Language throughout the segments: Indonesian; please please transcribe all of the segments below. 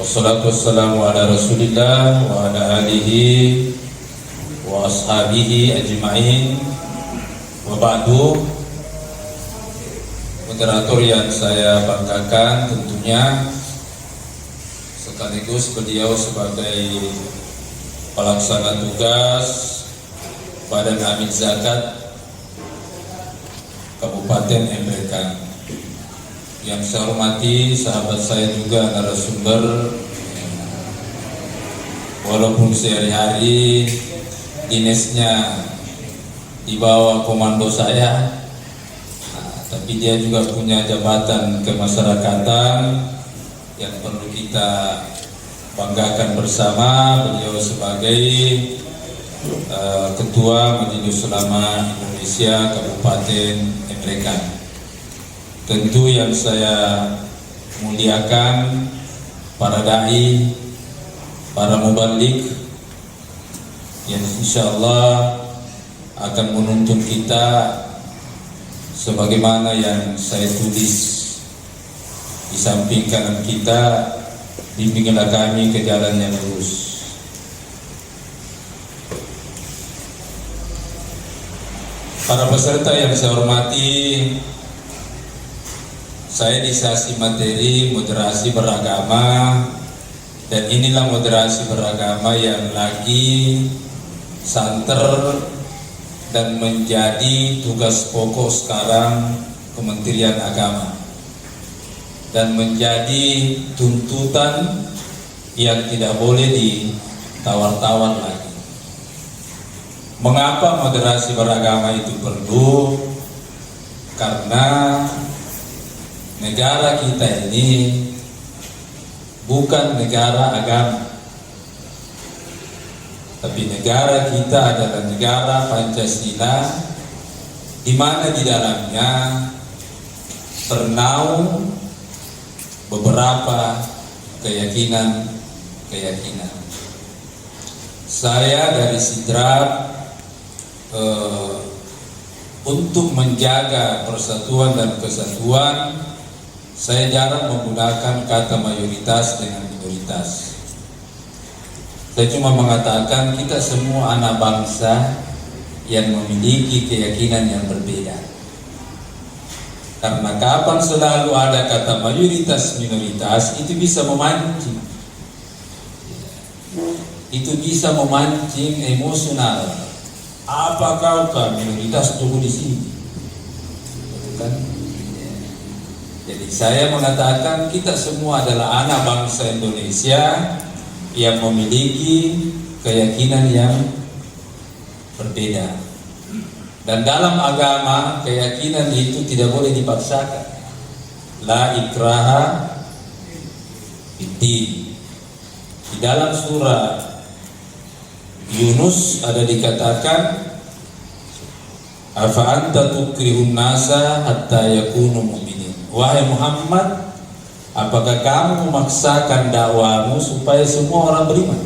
Wassalatu wassalamu ala Rasulillah wa ala alihi wa ashabihi ajma'in. Wa ba'du. Moderator yang saya banggakan tentunya sekaligus beliau sebagai pelaksana tugas Badan Amil Zakat Kabupaten Emrekan. Yang saya hormati sahabat saya juga narasumber, walaupun sehari-hari dinasnya di bawah komando saya, tapi dia juga punya jabatan kemasyarakatan yang perlu kita banggakan bersama. Beliau sebagai Ketua Majelis Ulama Indonesia Kabupaten Emrekan. Tentu yang saya muliakan para dai, para mubalik yang insyaallah akan menuntun kita sebagaimana yang saya tulis di samping kanan kita. Bimbinglah kami ke jalan yang lurus. Para peserta yang saya hormati, saya di sesi materi moderasi beragama, dan inilah moderasi beragama yang lagi santer dan menjadi tugas pokok sekarang Kementerian Agama, dan menjadi tuntutan yang tidak boleh ditawar-tawar lagi. Mengapa moderasi beragama itu perlu? Karena negara kita ini bukan negara agama, tapi negara kita adalah negara Pancasila, di mana di dalamnya ternaung beberapa keyakinan. Saya dari Sidrap untuk menjaga persatuan dan kesatuan, saya jarang menggunakan kata mayoritas dengan minoritas. Saya cuma mengatakan kita semua anak bangsa yang memiliki keyakinan yang berbeda. Karena kapan selalu ada kata mayoritas minoritas, itu bisa memancing. Itu bisa memancing emosional. Apakah kau minoritas tunggu di sini? Bukan? Jadi saya mengatakan kita semua adalah anak bangsa Indonesia yang memiliki keyakinan yang berbeda. Dan dalam agama keyakinan itu tidak boleh dipaksakan. La ikraha fiddin. Di dalam surah Yunus ada dikatakan, afa anta tukrihun nasa hatta yakunu mu'minin. Wahai Muhammad, apakah kamu memaksakan dakwamu supaya semua orang beriman?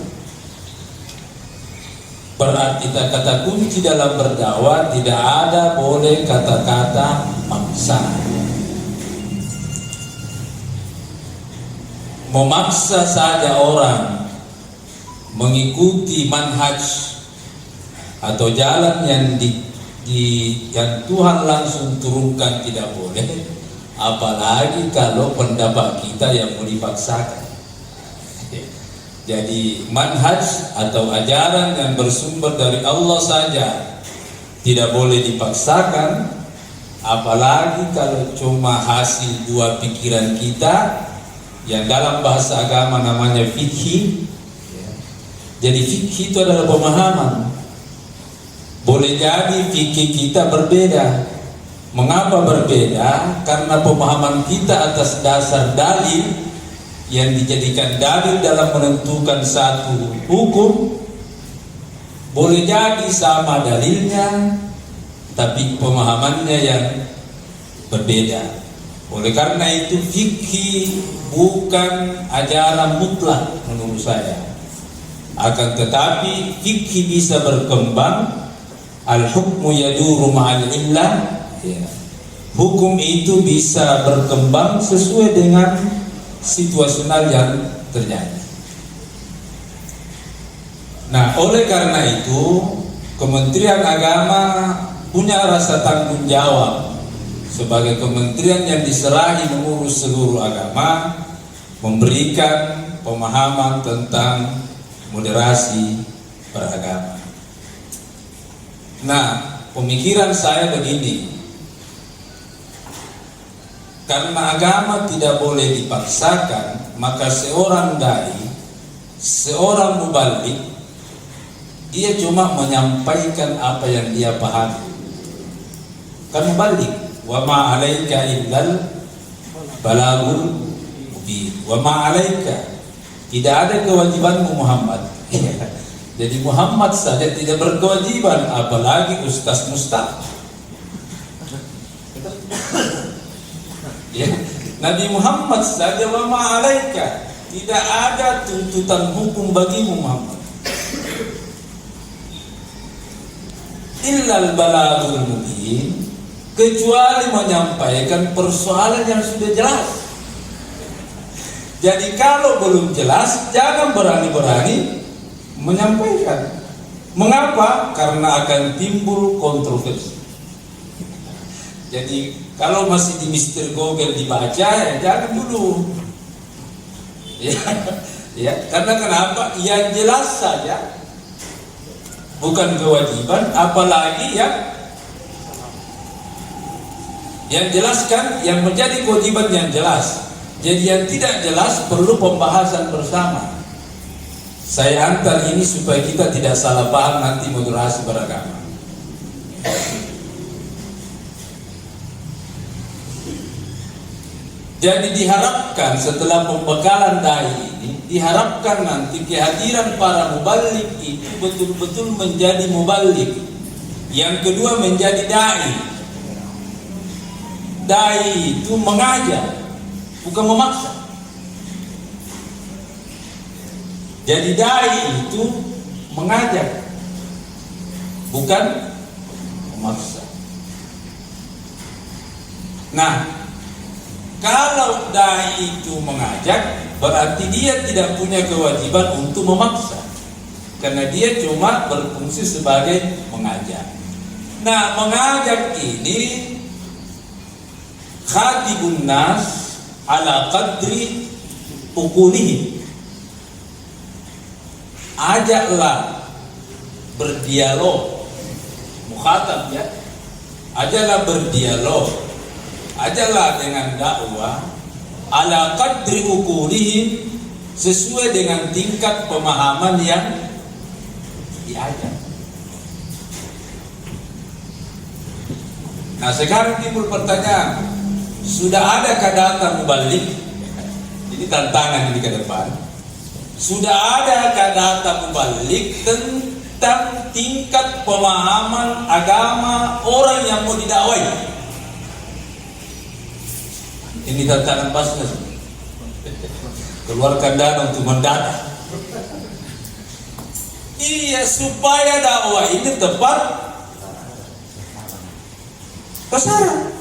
Berarti kata kunci dalam berdakwah tidak ada boleh kata-kata maksa. Memaksa saja orang mengikuti manhaj atau jalan yang yang Tuhan langsung turunkan tidak boleh, apalagi kalau pendapat kita yang mau dipaksakan. Jadi manhaj atau ajaran yang bersumber dari Allah saja tidak boleh dipaksakan, apalagi kalau cuma hasil dua pikiran kita yang dalam bahasa agama namanya fikih. Jadi fikih itu adalah pemahaman. Boleh jadi fikih kita berbeda. Mengapa berbeda? Karena pemahaman kita atas dasar dalil yang dijadikan dalil dalam menentukan satu hukum. Boleh jadi sama dalilnya, tapi pemahamannya yang berbeda. Oleh karena itu fikih bukan ajaran mutlak menurut saya. Akan tetapi fikih bisa berkembang. Al-hukmu yaduru ma'al illah. Hukum itu bisa berkembang sesuai dengan situasional yang terjadi. Nah, oleh karena itu Kementerian Agama punya rasa tanggung jawab sebagai kementerian yang diserahi mengurus seluruh agama, memberikan pemahaman tentang moderasi beragama. Nah, pemikiran saya begini, karena agama tidak boleh dipaksakan, maka seorang dai, seorang mubalik, dia cuma menyampaikan apa yang dia pahami. Kan mubalik, wa ma 'alaika illal balagul mubin. Wa ma 'alaika, tidak ada kewajibanmu Muhammad. Jadi Muhammad saja tidak berkewajiban, apalagi ustaz mustaq. Ya, Nabi Muhammad saja wa ma 'alaika, tidak ada tuntutan hukum bagimu Muhammad. Illal balagul mubin, kecuali menyampaikan persoalan yang sudah jelas. Jadi kalau belum jelas, jangan berani-berani menyampaikan. Mengapa? Karena akan timbul kontroversi. Jadi kalau masih di Mister Google dibaca, ya jangan dulu. Ya, karena kenapa? Yang jelas saja, bukan kewajiban, apalagi yang jelaskan, yang menjadi kewajiban yang jelas. Jadi yang tidak jelas perlu pembahasan bersama. Saya antar ini supaya kita tidak salah paham nanti moderasi beragama. Jadi diharapkan setelah pembekalan dai ini, diharapkan nanti kehadiran para mubalik itu betul-betul menjadi mubalik. Yang kedua menjadi dai. Dai itu mengajar, bukan memaksa. Jadi dai itu mengajar, bukan memaksa. Nah, kalau dai itu mengajak, berarti dia tidak punya kewajiban untuk memaksa, karena dia cuma berfungsi sebagai mengajak. Nah, mengajak ini khatibun nas ala qadri uqulihim. Ajaklah berdialog, mukhatab ya, ajaklah berdialog, ajaklah dengan dakwah ala qadri uqulihim, sesuai dengan tingkat pemahaman yang diajak. Nah, sekarang timbul pertanyaan, sudah adakah data mubalik? Ini tantangan ini ke depan. Sudah adakah data mubalik tentang tingkat pemahaman agama orang yang mau didakwai? Ini tantangan Basnas. Keluarkan dana untuk mendata. Iya, supaya dakwah ini tepat sasaran.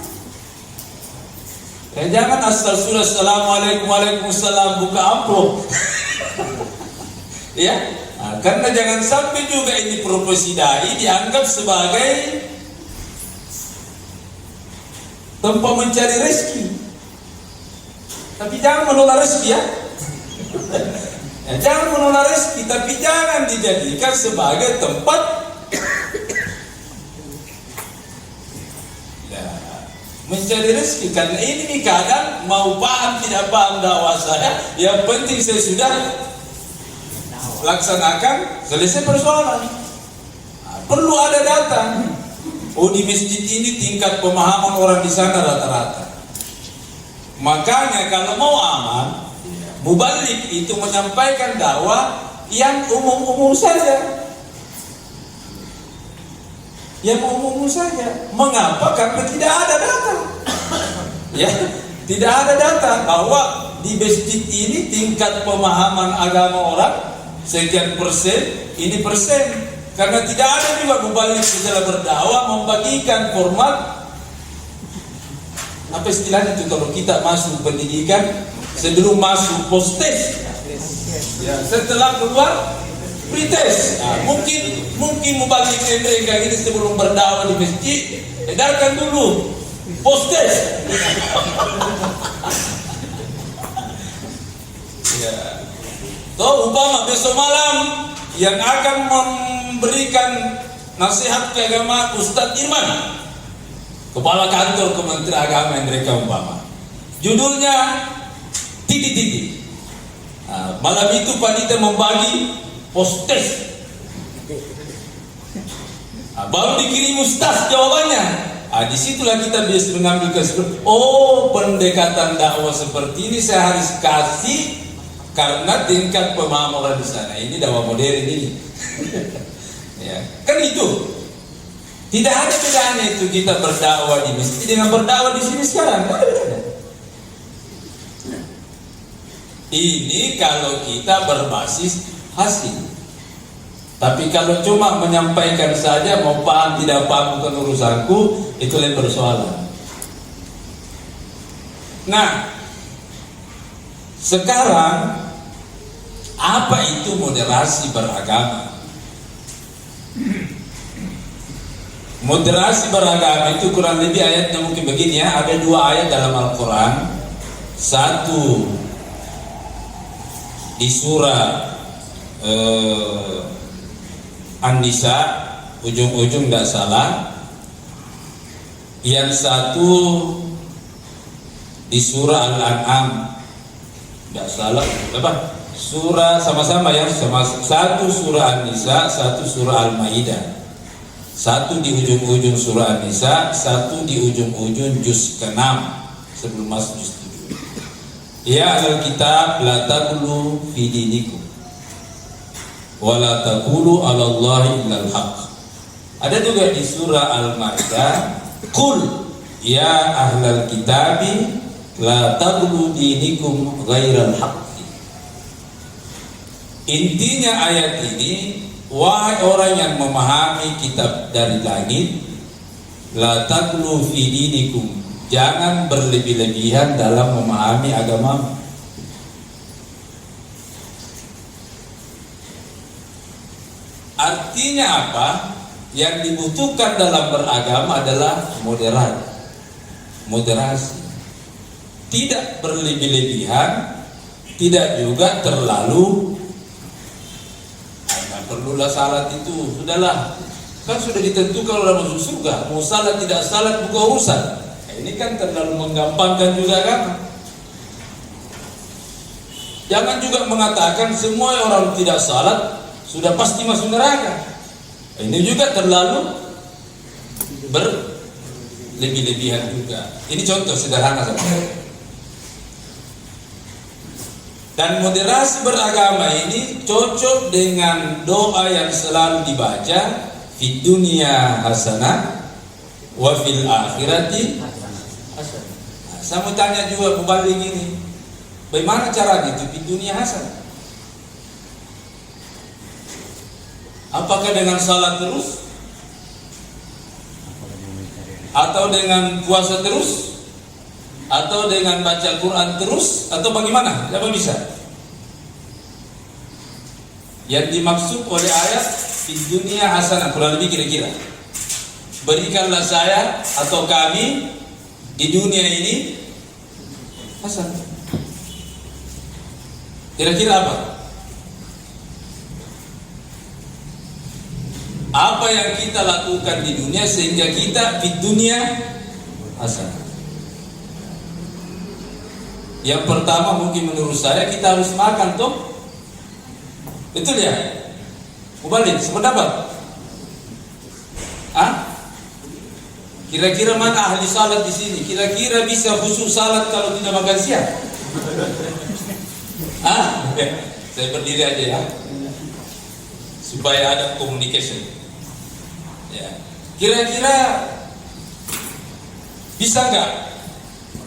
Jangan asal sudah assalamualaikum waalaikumsalam buka amplop. Ya, nah, karena jangan sampai juga ini profesi dai dianggap sebagai tempat mencari rezeki. Tapi jangan menolak rezeki ya. Jangan menolak rezeki, tapi jangan dijadikan sebagai tempat mencari rezeki. Karena ini kadang mau paham tidak paham dakwah saya, yang penting saya sudah laksanakan, selesai persoalan. Nah, perlu ada data. Oh, di masjid ini tingkat pemahaman orang di sana rata-rata. Makanya kalau mau aman, mubalik itu menyampaikan dakwah yang umum-umum saja. Yang umum saja. Mengapa? Karena tidak ada data. Ya, tidak ada data bahwa di masjid ini tingkat pemahaman agama orang sekian persen, ini persen. Karena tidak ada juga mubalik setelah berdakwah membagikan format, apa istilahnya itu kalau kita masuk pendidikan sebelum masuk postes. Ya, setelah keluar pretest. Mungkin mau bagi mereka ini sebelum berdakwah di masjid, edarkan dulu post test. Ya. Toh umpama besok malam yang akan memberikan nasihat keagamaan Ustadz Irman, kepala kantor Kementerian Agama yang mereka umpama. Judulnya titik-titik. Nah, malam itu panitia membagi post test. Nah, baru dikirim Ustaz jawabannya. Disitulah kita bisa mengambil kesimpulan. Oh, pendekatan dakwah seperti ini saya harus kasih karena tingkat pemahaman orang di sana. Ini dakwah modern ini. Ya, kan itu. Tidak ada bedanya itu kita berdakwah di masjid dengan berdakwah di sini sekarang. Tidak ada bedanya. Ini kalau kita berbasis hasil. Tapi kalau cuma menyampaikan saja, mau paham tidak paham bukan urusanku, itu lain persoalan. Nah, sekarang apa itu moderasi beragama? Moderasi beragama itu kurang lebih ayatnya mungkin begini ya. Ada 2 ayat dalam Al-Quran. Satu di surah An-Nisa, ujung-ujung tidak salah. Yang satu di surah Al-An'am, tidak salah. Apa? Surah sama-sama ya, satu surah An-Nisa, satu surah Al-Maidah. Satu di ujung-ujung surah An-Nisa, satu di ujung-ujung juz ke-6 sebelum masuk juz 7. Ya ahlal kitab la taqulu fi dinikum wa la taqulu 'ala Allahi illal haqq. Ada juga di surah Al-Maidah, qul ya ahlal kitabi la taqulu dinikum ghairal haqq. Intinya ayat ini, wahai orang yang memahami kitab dari langit, la taqulu fi dinikum, jangan berlebih-lebihan dalam memahami agama. Artinya apa? Yang dibutuhkan dalam beragama adalah moderasi. Tidak berlebih-lebihan, tidak juga terlalu. Perlulah salat itu, sudahlah, kan sudah ditentukan orang masuk surga. Mau salat tidak salat bukan urusan. Ini kan terlalu menggampangkan juga kan. Jangan juga mengatakan semua orang tidak salat sudah pasti masuk neraka. Ini juga terlalu berlebih-lebihan juga. Ini contoh sederhana saja. Dan moderasi beragama ini cocok dengan doa yang selalu dibaca, fid dunya hasanah wa fil akhirati hasanah. Saya mau tanya juga kembali gini, bagaimana cara itu fid dunya hasanah? Apakah dengan salat terus? Atau dengan puasa terus? Atau dengan baca Quran terus? Atau bagaimana? Siapa bisa? Yang dimaksud oleh ayat di dunia hasanah, kurang lebih kira-kira, berikanlah saya atau kami di dunia ini hasanah. Kira-kira apa? Apa yang kita lakukan di dunia sehingga kita di dunia hasanah? Yang pertama mungkin menurut saya kita harus makan toh. Betul ya? Mubalik, sependapat? Kira-kira mana ahli salat di sini? Kira-kira bisa khusus salat kalau tidak makan siang? Saya berdiri aja ya, supaya ada communication. Ya. Kira-kira bisa nggak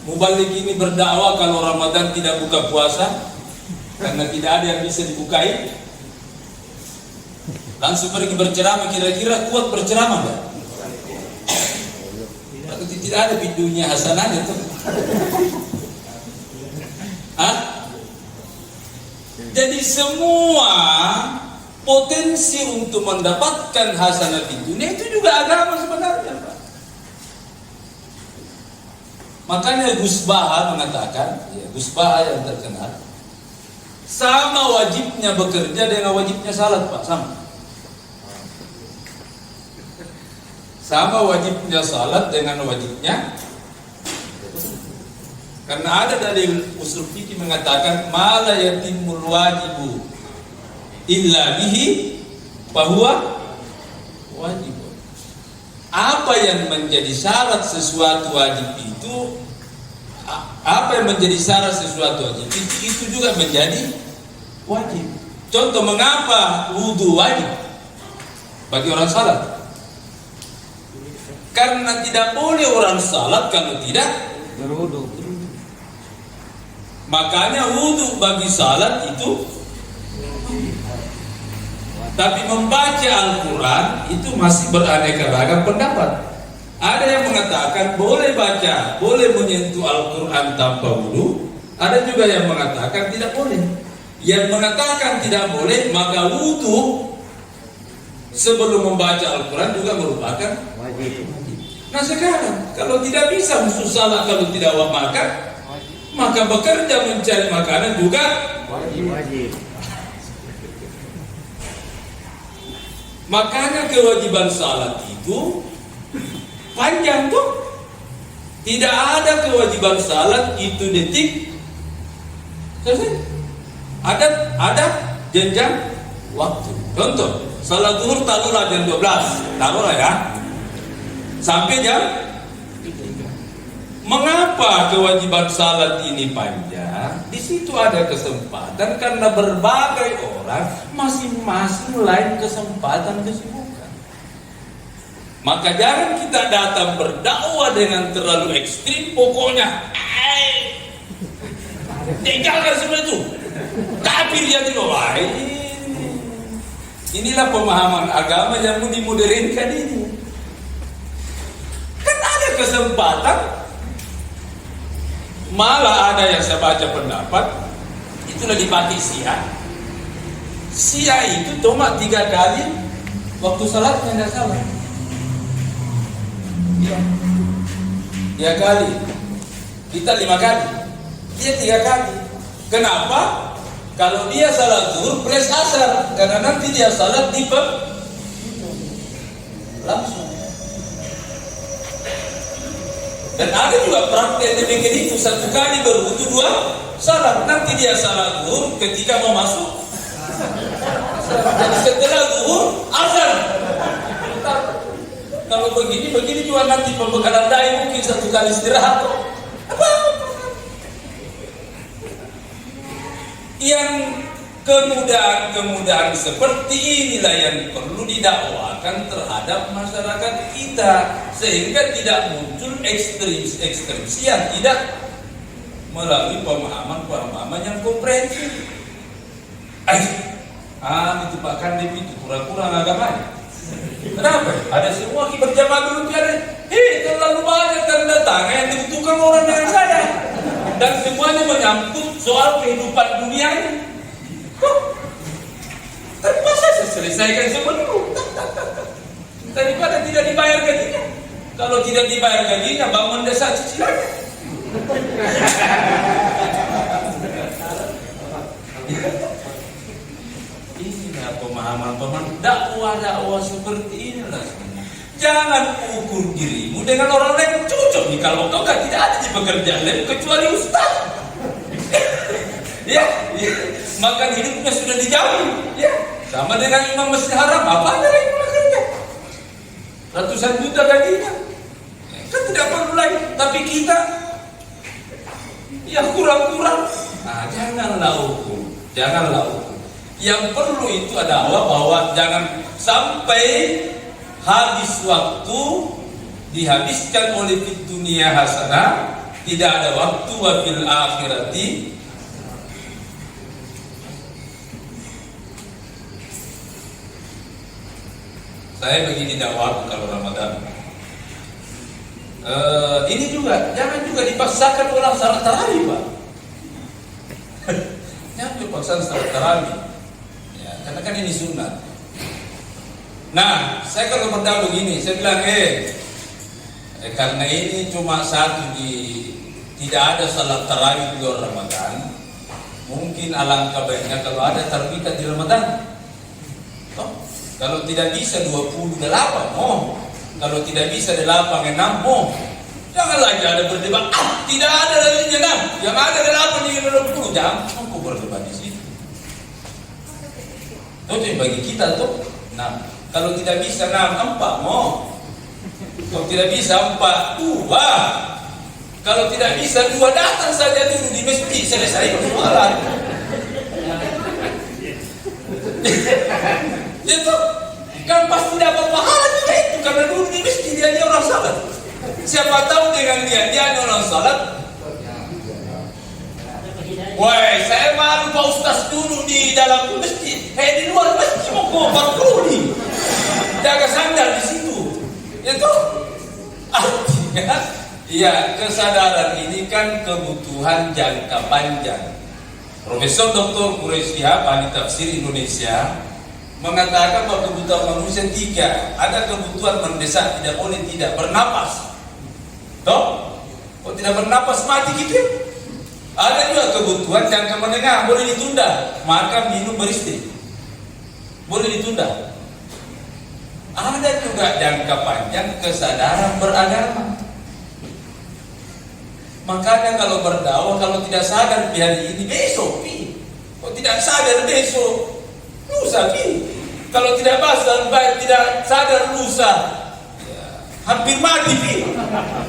mubalik ini berdakwah kalau Ramadan tidak buka puasa karena tidak ada yang bisa dibukai? Langsung pergi berceramah, kira-kira kuat berceramah enggak? Berarti tidak ada bidunya hasanahnya tuh. Jadi semua potensi untuk mendapatkan hasanah di dunia itu juga agama sebenarnya, Pak. Makanya Gus Baha mengatakan, Gus Baha yang terkenal, sama wajibnya bekerja dengan wajibnya salat, Pak, sama. Sama wajibnya salat dengan wajibnya. Karena ada dalil usul fikih mengatakan mala yatimul wajibu illa bihi fahuwa wajib. Apa yang menjadi syarat sesuatu wajib itu, apa yang menjadi syarat sesuatu wajib itu juga menjadi wajib. Contoh mengapa wudu wajib bagi orang salat? Karena tidak boleh orang salat kalau tidak berwudu. Makanya wudu bagi salat itu. Tapi membaca Al-Quran itu masih beraneka ragam pendapat. Ada yang mengatakan boleh baca, boleh menyentuh Al-Quran tanpa wudu. Ada juga yang mengatakan tidak boleh. Yang mengatakan tidak boleh, maka wudu sebelum membaca Al-Quran juga merupakan wajib. Nah sekarang kalau tidak bisa musuh salat kalau tidak makan, maka bekerja mencari makanan juga wajib. Makanya kewajiban salat itu panjang tuh. Tidak ada kewajiban salat itu detik selesai. Ada jenjang waktu. Contoh, salat zuhur taruhlah jam 12, taruhlah ya. Sampai jam 3. Mengapa kewajiban salat ini panjang? Di situ ada kesempatan karena berbagai orang masing-masing lain kesempatan kesibukan. Maka jangan kita datang berdakwah dengan terlalu ekstrim. Pokoknya, tinggalkan semua itu. Kafir jadi loh. Inilah pemahaman agama yang mau dimodernkan ini. Kan ada kesempatan. Malah ada yang saya baca pendapat, itulah dipakai Syiah. Syiah itu cuma 3 kali waktu salatnya tidak salah. Ya. 3 kali. Kita 5 kali. Dia 3 kali. Kenapa? Kalau dia salat zuhur plus asar, karena nanti dia salat di langsung. Dan ada juga praktek demikian itu, 1 kali berwudu 2 salat. Nanti dia salat zuhur ketika mau masuk. Jadi setelah zuhur azan. Kalau begini juga nanti pembekalan dai mungkin 1 kali istirahat. Yang kemudahan seperti inilah yang perlu didakwakan terhadap masyarakat kita, sehingga tidak muncul ekstremisi yang tidak melalui pemahaman yang komprehensif. Itu Pak Kandip itu kurang-kurang agamanya. Kenapa? Ada semua berjamaah dulu tiada. Terlalu banyak tanda tangan yang dibutuhkan orang dengan saya, dan semuanya menyangkut soal kehidupan dunianya. Tapi masa saya selesaikan semua dulu daripada tidak dibayar gajinya. Kalau tidak dibayar gajinya, bangun desa cicilannya. Inilah pemahaman dakwah seperti inilah semua. Jangan ukur dirimu dengan orang lain. Cocok nih kalau kau kan tidak ada di pekerjaan lain kecuali ustaz. Ya. Makan hidupnya sudah dijamin, ya. Sama dengan Imam Masjid Haram, apa ada lagi kerja? Ratusan juta gajinya, kan tidak perlu lagi. Tapi kita, ya kurang-kurang. Nah, janganlah ukur. Yang perlu itu adalah bahwa jangan sampai habis waktu dihabiskan oleh dunia hasanah, tidak ada waktu wa fil akhirati. Saya begini dakwah kalau Ramadan. Ini juga jangan juga dipaksakan orang salat tarawih, Pak. Jangan terpaksa salat tarawih. Ya, karena kan ini sunat. Nah, saya kalau berdakwah begini, saya bilang karena ini cuma satu tidak ada salat tarawih di luar Ramadan. Mungkin alangkah baiknya kalau ada tarbikat di Ramadan. Kalau tidak bisa 28 mau. Kalau tidak bisa 86 mau. Jangan lagi ada berdebat. Tidak ada dalilnya 6. Yang ada 8 di 20. Jangan aku berdebat di situ. Itu bagi kita tuh. Nah, kalau tidak bisa 6, 4 mau. Kalau tidak bisa 4, 2. Kalau tidak bisa 2, datang saja dulu di masjid, selesai persoalan. Itu kan pasti dapat pahala juga itu, karena dulu di masjid dia orang salat. Siapa tahu dengan dia orang salat. Woi, saya malu Pak Ustaz dulu di dalam masjid. Di luar masjid mau berkerudung. Jaga sandal di situ. Itu artinya, ya, kesadaran ini kan kebutuhan jangka panjang. Profesor Dr. Quraish Shihab, ahli tafsir Indonesia, mengatakan bahwa kebutuhan manusia 3. Ada kebutuhan mendesak, tidak boleh tidak bernapas. Toh? Kalau tidak bernapas mati gitu. Ada juga kebutuhan jangka menengah, boleh ditunda. Makan, minum, beristri. Boleh ditunda. Ada juga jangka panjang kesadaran beragama. Makanya kalau berdakwah, kalau tidak sadar di hari ini, besok pi. Kalau tidak sadar besok, lusa pi. Kalau tidak tidak sadar lusa, ya, hampir mati pi.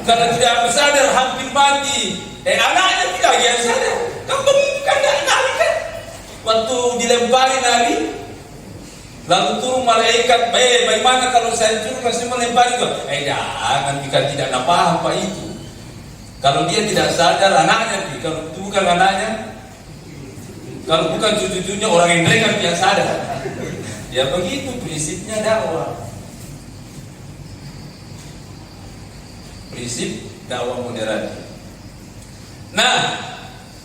Kalau tidak sadar hampir mati. Anaknya tidak yang sadar. Kan begitu kan Nabi kan. Waktu dilempari Nabi, lalu turun malaikat, bagaimana kalau saya turun masih melempari kau? Jangan, jika tidak paham apa itu. Kalau dia tidak sadar anaknya, kalau itu bukan anaknya, kalau bukan cucu-cucunya orang yang dengar dia sadar. Ya begitu prinsipnya dakwah. Prinsip dakwah moderat. Nah,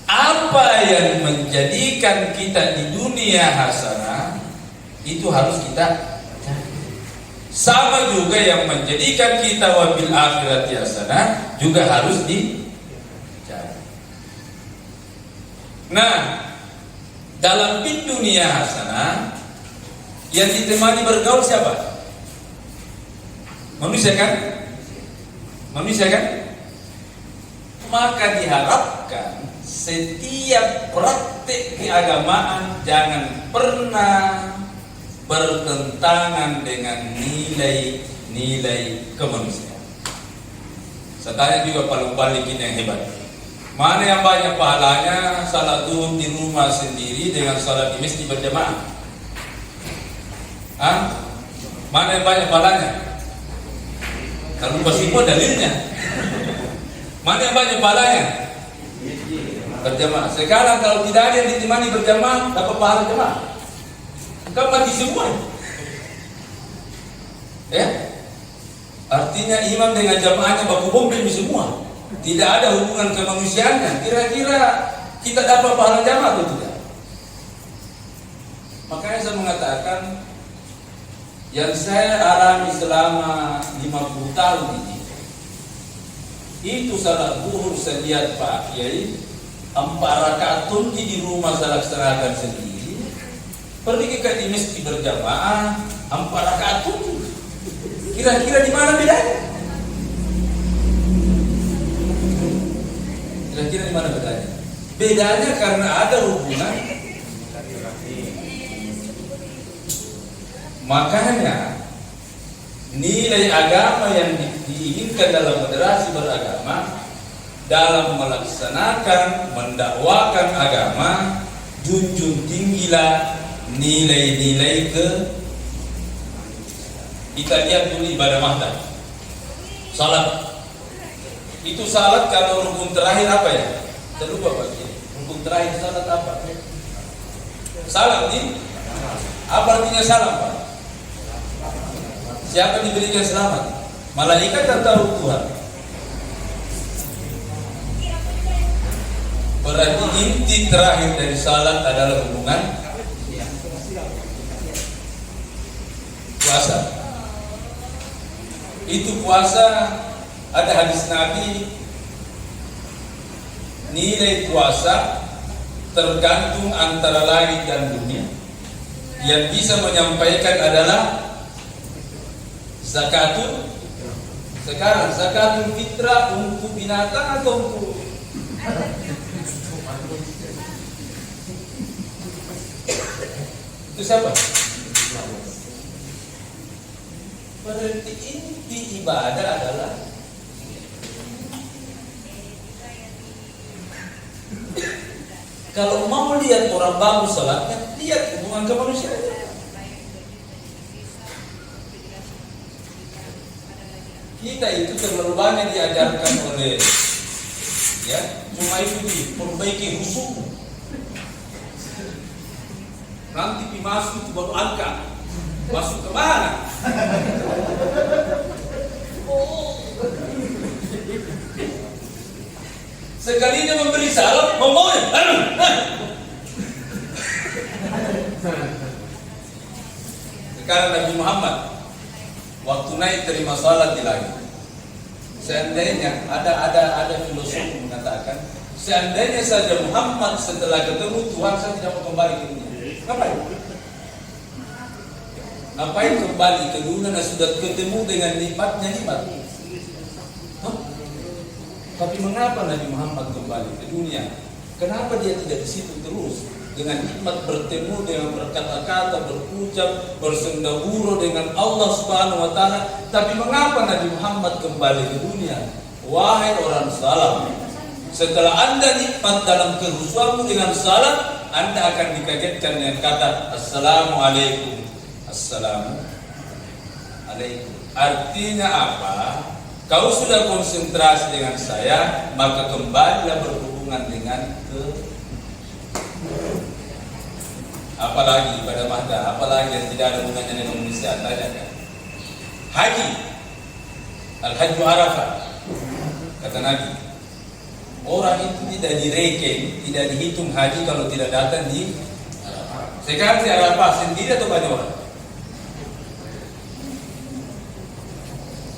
apa yang menjadikan kita di dunia hasanah itu harus kita cari. Sama juga yang menjadikan kita wabil akhirat hasanah juga harus dicari. Nah, dalam dunia hasanah yang ditemani bergaul siapa? Manusia kan? Manusia kan? Maka diharapkan setiap praktik keagamaan jangan pernah bertentangan dengan nilai-nilai kemanusiaan. Saya tanya juga paling balikin yang hebat. Mana yang banyak pahalanya salat zuhur di rumah sendiri dengan salat di masjid berjamaah? Mana yang banyak pahalanya? Kalau semua dalilnya. Mana yang banyak pahalanya? Berjamaah. Sekarang kalau tidak ada yang ditemani berjamaah, dapat pahala jamaah. Kau mati semua. Ya. Artinya imam dengan jamaahnya baku bom demi semua. Tidak ada hubungan kemanusiaannya. Kira-kira kita dapat pahala jamaah atau tidak? Makanya saya mengatakan yang saya alami selama 50 tahun ini, itu salat zuhur saya lihat Pak Kiai 4 rakaat tunti di rumah saya laksanakan sendiri. Pergi ke di masjid berjamaah 4 rakaat tunti. Kira-kira di mana bedanya? Kira-kira di mana bedanya? Bedanya karena ada hubungan. Makanya nilai agama yang diinginkan dalam moderasi beragama, dalam melaksanakan, mendakwakan agama, junjung tinggilah nilai-nilai kita lihat dulu ibadah mahdan. Salat. Itu salat kalau rukun terakhir apa ya? Terlupa Pak. Rukun terakhir salat apa? Salam nih. Apa artinya salam Pak? Siapa diberikan selamat? Malaikat atau Tuhan? Berarti inti terakhir dari salat adalah hubungan puasa. Itu puasa, ada hadis Nabi, nilai puasa tergantung antara langit dan dunia. Yang bisa menyampaikan adalah zakatul, sekarang zakatul fitrah untuk binatang atau untuk itu siapa? Berarti inti ibadah adalah kalau mau lihat orang bagus salatnya, lihat hubungan kemanusiaan. Kita itu terlalu banyak diajarkan oleh cuma itu diperbaiki hukum. Nanti masuk itu baru angkat. Masuk ke mana? Sekalinya memberi salam, ngomongnya. Sekarang Nabi Muhammad waktu naik terima salat di langit. Seandainya ada filosof mengatakan, seandainya saja Muhammad setelah ketemu Tuhan saya tidak mau kembali ke dunia. Ngapain kembali ke dunia? Sudah ketemu dengan nikmatnya nikmat. Tapi mengapa Nabi Muhammad kembali ke dunia? Kenapa dia tidak di situ terus? Dengan nikmat bertemu, dengan berkata-kata, berucap, bersendahuro dengan Allah Subhanahu wa Ta'ala. Tapi mengapa Nabi Muhammad kembali ke dunia? Wahai orang salam, setelah Anda nikmat dalam kehusuanmu dengan salat, Anda akan dikagetkan dengan kata Assalamualaikum. Assalamualaikum. Artinya apa? Kau sudah konsentrasi dengan saya, maka kembalilah berhubungan dengan apalagi ibadah mahda, apalagi yang tidak ada hubungannya dengan manusia. Tanyakan haji, al-hajju arafah. Kata Nabi, orang itu tidak direken, tidak dihitung haji kalau tidak datang di Arafah. Sekarang di Arafah sendiri atau banyak orang?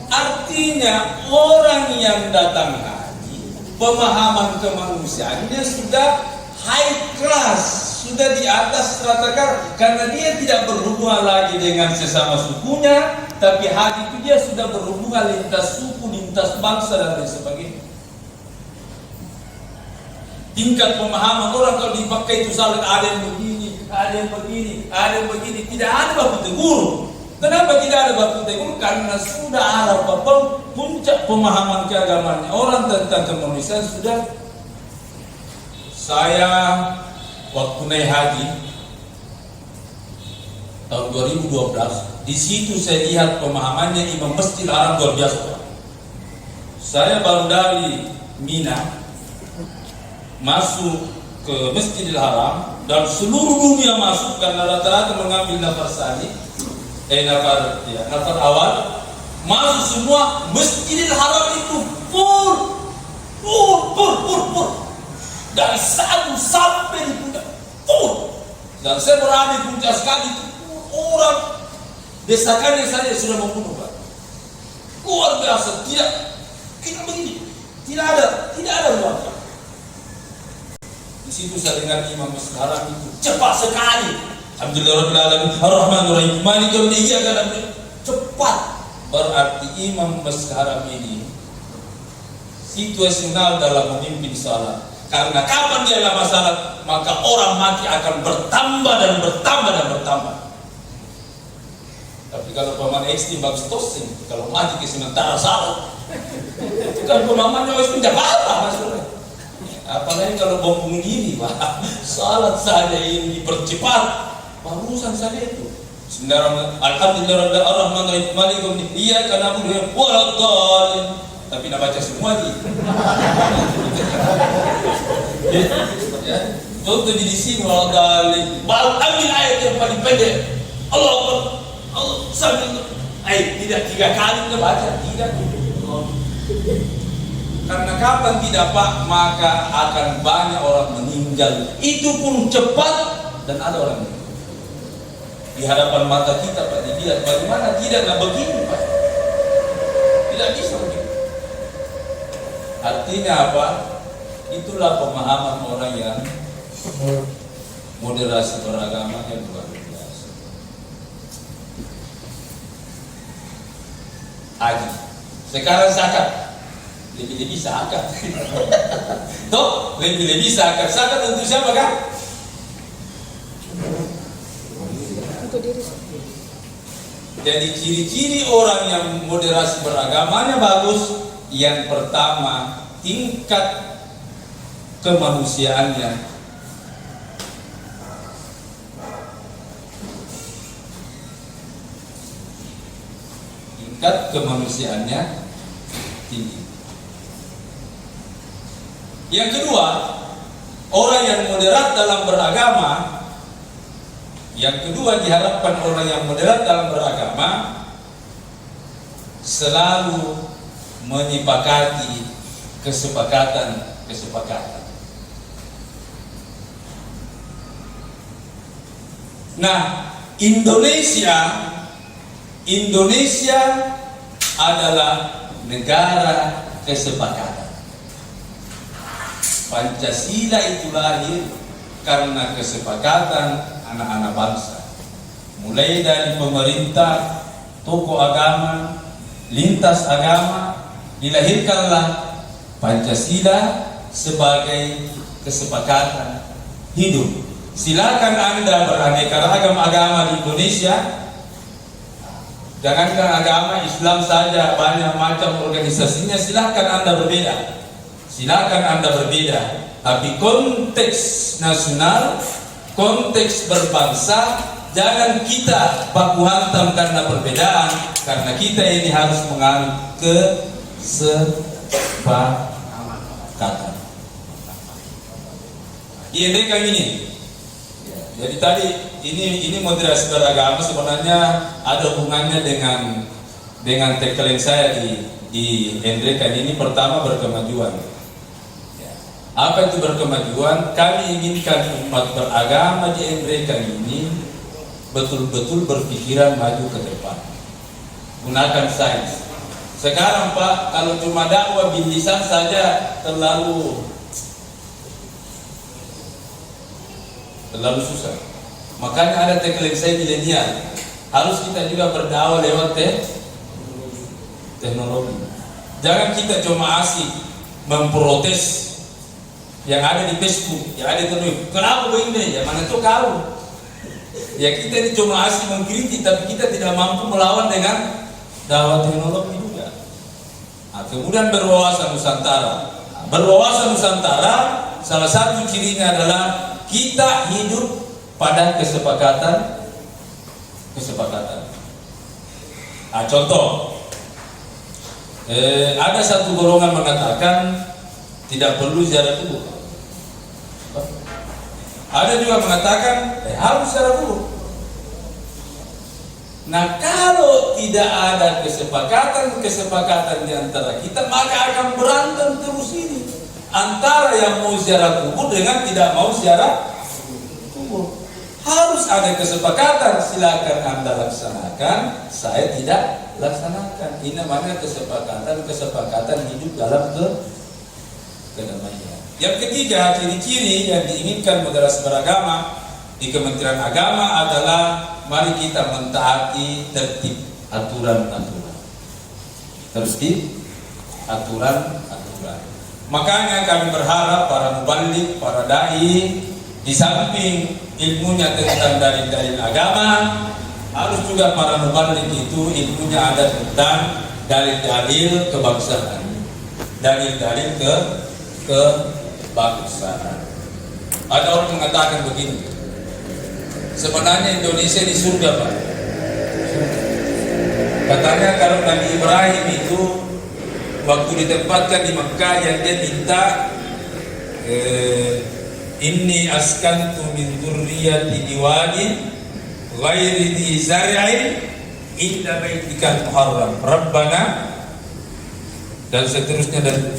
Artinya orang yang datang haji, pemahaman kemanusiaannya sudah high class, sudah di atas rata-rata, karena dia tidak berhubungan lagi dengan sesama sukunya, tapi haji itu dia sudah berhubungan lintas suku, lintas bangsa dan lain sebagainya. Tingkat pemahaman orang kalau dipakai itu salat ada yang begini, ada yang begini, ada yang begini, tidak ada baku tegur. Kenapa tidak ada baku tegur? Karena sudah ada puncak pemahaman keagamaan orang tentang kemanusiaan sudah. Saya waktu naik haji tahun 2012, di situ saya lihat pemahamannya Imam Masjidil Haram luar biasa. Saya baru dari Mina masuk ke Masjidil Haram dan seluruh dunia masuk karena rata-rata mengambil nafar sani, nafar awal, masuk semua. Masjidil Haram itu full. Dari satu sampai di puncak full. Dan saya berada di puncak sekali itu orang desakannya saja sudah membunuh Pak. Luar biasa, tidak begini, tidak ada ruang. Di situ saya dengar Imam Masjidil Haram itu cepat sekali. Alhamdulillahirabbil alamin, Ar-Rahmanir Rahim, Maliki yaumiddin, iyyaka na'budu. Cepat. Berarti Imam Masjidil Haram ini situasional dalam memimpin salat. Karena kapan dia lama salat, maka orang mati akan bertambah dan bertambah. Tapi kalau pemahaman ekstrim bagus tosin, kalau mati ke sementara salat, itu kan pemahamannya ekstrim tidak apa-apa maksudnya. Apalagi kalau bom bunuh diri, Pak. Salat saja ini dipercepat, barusan saja itu. Bismillahirrahmanirrahim. Alhamdulillah ar-Rahmanir Rahim, Maliki yaumiddin, iyyaka na'budu wa iyyaka nasta'in. Tapi nak baca semua ni. Contoh di sini waladhalin. Ambil ayat yang paling pendek. Allah sambil tidak 3 kali kita baca, tidak. Karena kapan tidak Pak, maka akan banyak orang meninggal. Itu pun cepat dan ada orang meninggal. Di hadapan mata kita Pak, dilihat bagaimana tidak begini Pak. Tidak bisa begitu. Artinya apa? Itulah pemahaman orang yang moderasi beragama yang luar biasa. Haji. Sekarang zakat. Lebih-lebih zakat. Toh, lebih-lebih zakat. Zakat untuk siapa kan? Untuk diri sendiri. Jadi ciri-ciri orang yang moderasi beragamanya bagus, yang pertama tingkat kemanusiaannya tinggi. Yang kedua, orang yang moderat dalam beragama. Yang kedua, diharapkan orang yang moderat dalam beragama selalu menyepakati kesepakatan. Nah, Indonesia adalah negara kesepakatan. Pancasila itu lahir karena kesepakatan anak-anak bangsa. Mulai dari pemerintah, tokoh agama, lintas agama, dilahirkanlah Pancasila sebagai kesepakatan hidup. Silakan Anda beraneka ragam agama di Indonesia. Jangankan agama Islam saja, banyak macam organisasinya. Silakan Anda berbeda. Tapi konteks nasional, konteks berbangsa, jangan kita baku hantam karena perbedaan. Karena kita ini harus menganut kesepakatan. INDK ini. Jadi tadi ini moderasi beragama sebenarnya ada hubungannya dengan tagline saya di NDK ini. Pertama, berkemajuan. Apa itu berkemajuan? Kami inginkan umat beragama di NDK ini betul-betul berpikiran maju ke depan. Gunakan sains. Sekarang Pak, kalau cuma dakwah bil lisan saja terlalu susah. Makanya ada tagline saya milenial. Harus kita juga berdakwah lewat teknologi. Jangan kita cuma asik memprotes yang ada di Facebook, yang ada di Twitter. Kenapa begini? Ya mana itu kau? Ya kita ini cuma asik mengkritik, tapi kita tidak mampu melawan dengan dakwah teknologi juga. Nah, kemudian berwawasan Nusantara. Berwawasan Nusantara salah satu cirinya adalah kita hidup pada kesepakatan. Nah, contoh, ada satu golongan mengatakan tidak perlu ziarah kubur. Ada juga mengatakan harus ziarah kubur. Nah, kalau tidak ada kesepakatan di antara kita, maka akan berantem terus ini antara yang mau ziarah kubur dengan tidak mau ziarah kubur. Harus ada kesepakatan. Silakan Anda laksanakan, saya tidak laksanakan. Ini namanya kesepakatan hidup dalam kedamaian. Yang ketiga, ciri-ciri yang diinginkan moderasi beragama di Kementerian Agama adalah mari kita mentaati tertib aturan-aturan. Makanya kami berharap para muballigh, para dai, di samping ilmunya tentang dalil-dalil agama, harus juga para muballigh itu ilmunya ada tentang dalil-dalil kebangsaan, dalil-dalil kebangsaan. Ada orang mengatakan begini, sebenarnya Indonesia di surga Pak. Katanya kalau Nabi Ibrahim itu waktu ditempatkan di Mekah, yang dia minta inni askantu min dzurriyyati biwadin ghairi dzi zar'in inda baitikal muharram rabbana, dan seterusnya. Dan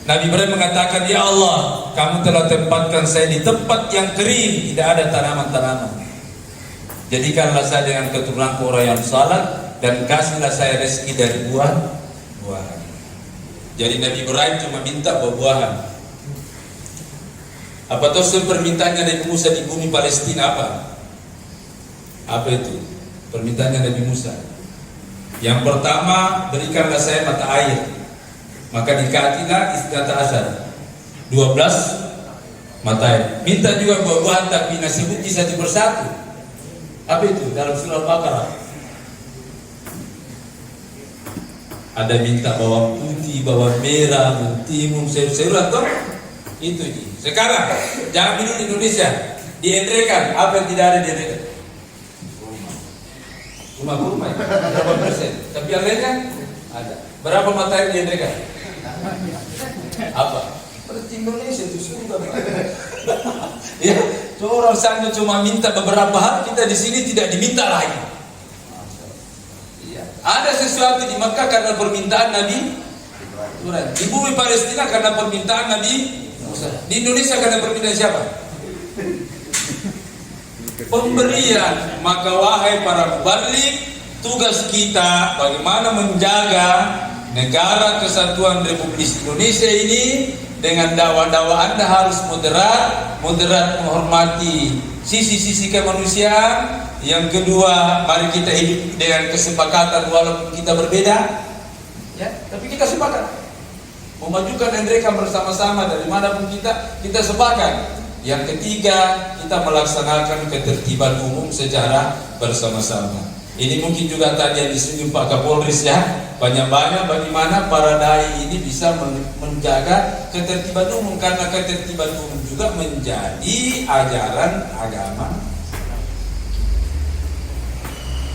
Nabi Ibrahim mengatakan, ya Allah, kamu telah tempatkan saya di tempat yang kering, tidak ada tanaman-tanaman. Jadikanlah saya dengan keturunan orang yang salat, dan kasihlah saya rezeki dari buah-buahan. Jadi Nabi Ibrahim cuma minta buah-buahan. Apa tahu permintaannya Nabi Musa di bumi Palestina apa? Apa itu? Permintaannya Nabi Musa. Yang pertama, berikanlah saya mata air. Maka dikatilah istinata asar 12 mata air. Minta juga buah-buahan, tapi nasi putih satu persatu. Apa itu? Dalam surah Al-Baqarah ada minta bawang putih, bawang merah, mentimun, sayur-sayuran toh? Itu ji. Sekarang jangan minum di Indonesia. Di Endrekan, apa yang tidak ada di Endrekan? Cuma kurma ya? Berapa persen? Tapi yang lainnya ada. Berapa mata air di Endrekan? Apa? Seperti Indonesia itu sudah. Ya, orang sana cuma minta beberapa hal, kita di sini tidak diminta lagi. Ya. Ada sesuatu di Makkah karena permintaan Nabi Ibrahim. Di bumi Palestina karena permintaan Nabi Musa. Di Indonesia karena permintaan siapa? Pemberian. Maka wahai para mubalik, tugas kita bagaimana menjaga negara kesatuan Republik Indonesia ini. Dengan dakwah-dakwah Anda harus moderat menghormati sisi-sisi kemanusiaan. Yang kedua, mari kita hidup dengan kesepakatan walaupun kita berbeda, ya, tapi kita sepakat memajukan Endreka bersama-sama dari manapun kita sepakat. Yang ketiga, kita melaksanakan ketertiban umum secara bersama-sama. Ini mungkin juga tadi yang disinggung Pak Kapolres ya, banyak-banyak bagaimana para dai ini bisa menjaga ketertiban umum, karena ketertiban umum juga menjadi ajaran agama.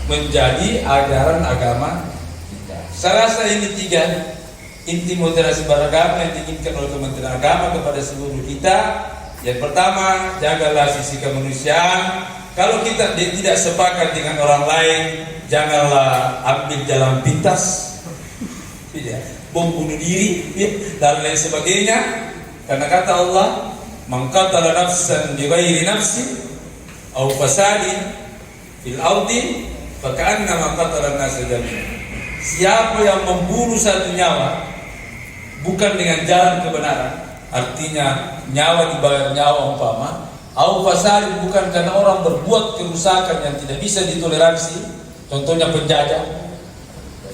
Menjadi ajaran agama kita. Saya rasa ini 3 inti moderasi beragama yang diinginkan oleh Kementerian Agama kepada seluruh kita. Yang pertama, jagalah sisi kemanusiaan. Kalau kita tidak sepakat dengan orang lain, janganlah ambil jalan pintas, bom bunuh diri, dan lain sebagainya. Karena kata Allah, "Man qatala nafsan bighairi nafsin aw fasadin fil ardi faka'annama qatala an-nasa jami'an." Siapa yang membunuh satu nyawa bukan dengan jalan kebenaran, artinya nyawa dibayar nyawa umpama, au fasadin, bukan karena orang berbuat kerusakan yang tidak bisa ditoleransi, contohnya penjajah,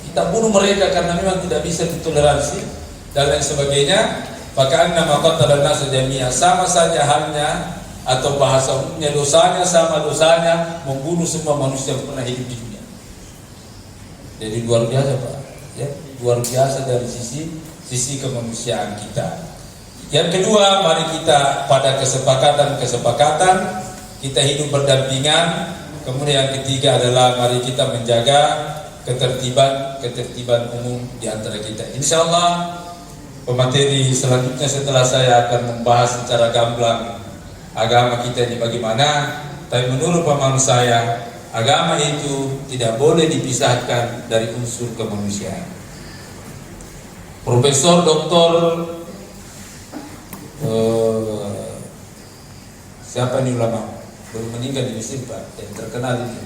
kita bunuh mereka karena memang tidak bisa ditoleransi dan lain sebagainya, faka'annama qatala an-nasa jami'an, sama saja halnya atau bahasa umumnya dosanya sama dosanya membunuh semua manusia yang pernah hidup di dunia. Jadi luar biasa Pak, ya, luar biasa dari sisi kemanusiaan kita. Yang kedua, mari kita pada kesepakatan kita hidup berdampingan. Kemudian yang ketiga adalah mari kita menjaga ketertiban umum di antara kita. Insya Allah pemateri selanjutnya setelah saya akan membahas secara gamblang agama kita ini bagaimana. Tapi menurut pemahaman saya, agama itu tidak boleh dipisahkan dari unsur kemanusiaan. Profesor Dr. Siapa nih ulama baru meninggal di Mesir Pak, yang terkenal ini.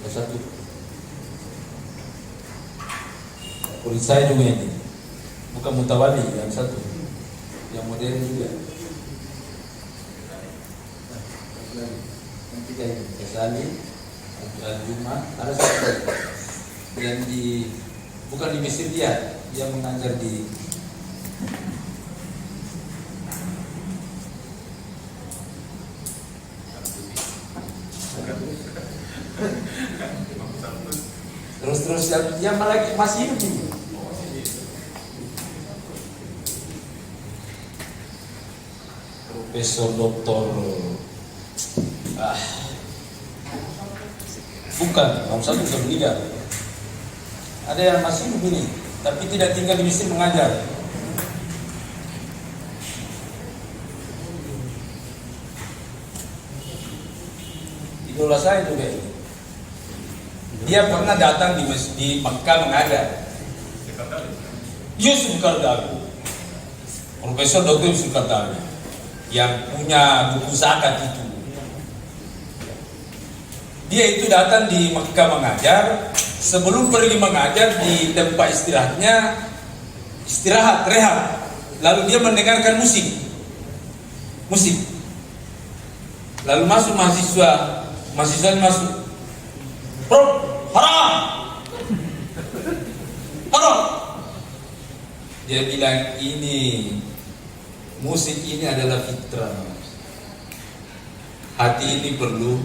Yang satu kulit saya juga ini, bukan mutawali, yang satu yang modern juga. Yang tiga ini Kesali, Al-Jum'ah, ada satu yang bukan di Mesir, dia mengajar di terus yang masih hidup ini. Profesor Doktor bukan, kamu satu sudah meninggal. Ada yang masih hidup ini, tapi tidak tinggal di Mesir mengajar. Idola saya juga ini. Dia pernah datang di Makkah mengajar. Yusuf Kardawi, Profesor Dr. Yusuf Kardawi, yang punya buku zakat itu. Dia itu datang di Mekah mengajar. Sebelum pergi mengajar di tempat istirahatnya, istirahat, rehat. Lalu dia mendengarkan musik. Lalu masuk mahasiswa masuk. Prof, haram. Dia bilang ini musik ini adalah fitrah. Hati ini perlu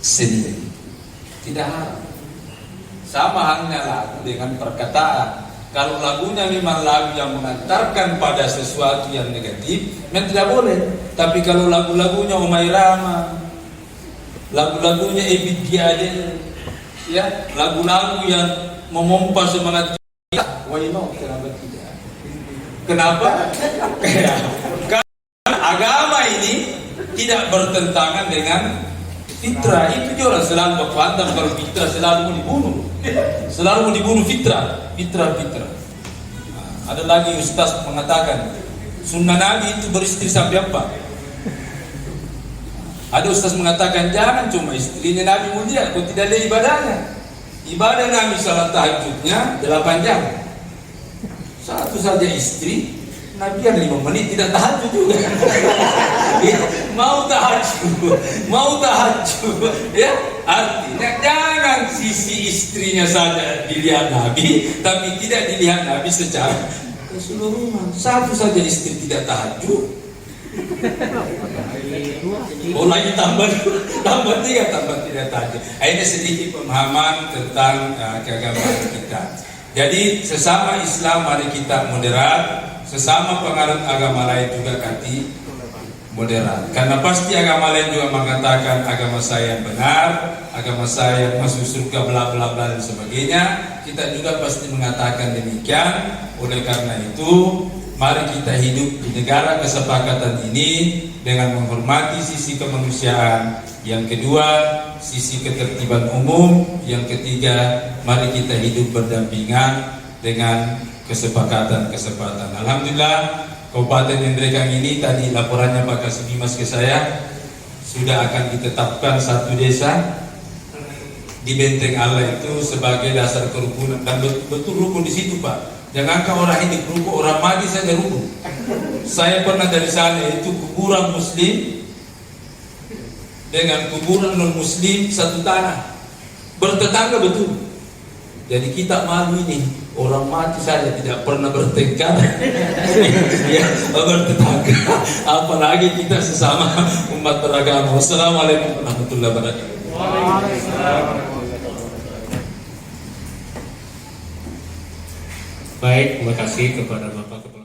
seni, tidak haram. Sama halnya lagu dengan perkataan. Kalau lagunya memang lagu yang mengantarkan pada sesuatu yang negatif, memang tidak boleh. Tapi kalau lagu-lagunya Omai Rama, lagu-lagunya Ebit Giade, ya, lagu-lagu yang memompa semangat kita, why not? Kenapa tidak? Kenapa? Karena agama ini tidak bertentangan dengan fitrah. Itu dia orang selalu berpandang kalau fitrah selalu mau dibunuh. Selalu mau dibunuh fitrah. Ada lagi ustaz mengatakan sunnah Nabi itu beristri sampai apa? Ada ustaz mengatakan jangan cuma istrinya Nabi mulia, kau tidak lihat ibadahnya. Ibadah Nabi salat tahajudnya 8 jam. Satu saja istri, Nabi yang 5 menit tidak tahajud juga. mau tahajud, ya, artinya jangan sisi istrinya saja dilihat Nabi, tapi tidak dilihat Nabi secara keseluruhan. Satu saja istri tidak tahajud, lagi tambah 3 tidak tahajud. Ini sedikit pemahaman tentang keagamaan kita. Jadi sesama Islam mari kita moderat, sesama penganut agama lain juga ganti moderat. Karena pasti agama lain juga mengatakan agama saya yang benar, agama saya yang masuk surga bla bla bla dan sebagainya. Kita juga pasti mengatakan demikian. Oleh karena itu, mari kita hidup di negara kesepakatan ini dengan menghormati sisi kemanusiaan. Yang kedua, sisi ketertiban umum. Yang ketiga, mari kita hidup berdampingan dengan kesepakatan. Alhamdulillah, Kabupaten Indrekang ini tadi laporannya Pak Kasibimas ke saya sudah akan ditetapkan satu desa di Benteng Allah itu sebagai dasar kerukunan, dan betul rukun di situ Pak. Jangan kau orang ini rukun, orang mati saja rukun. Saya pernah dari sana itu kuburan Muslim dengan kuburan non Muslim satu tanah, bertetangga betul. Jadi kita malu ini, orang mati saja tidak pernah bertengkar, ya, bertetangga. Apalagi kita sesama umat beragama. Wassalamualaikum warahmatullahi wabarakatuh. Baik, terima kasih kepada Bapak Kepala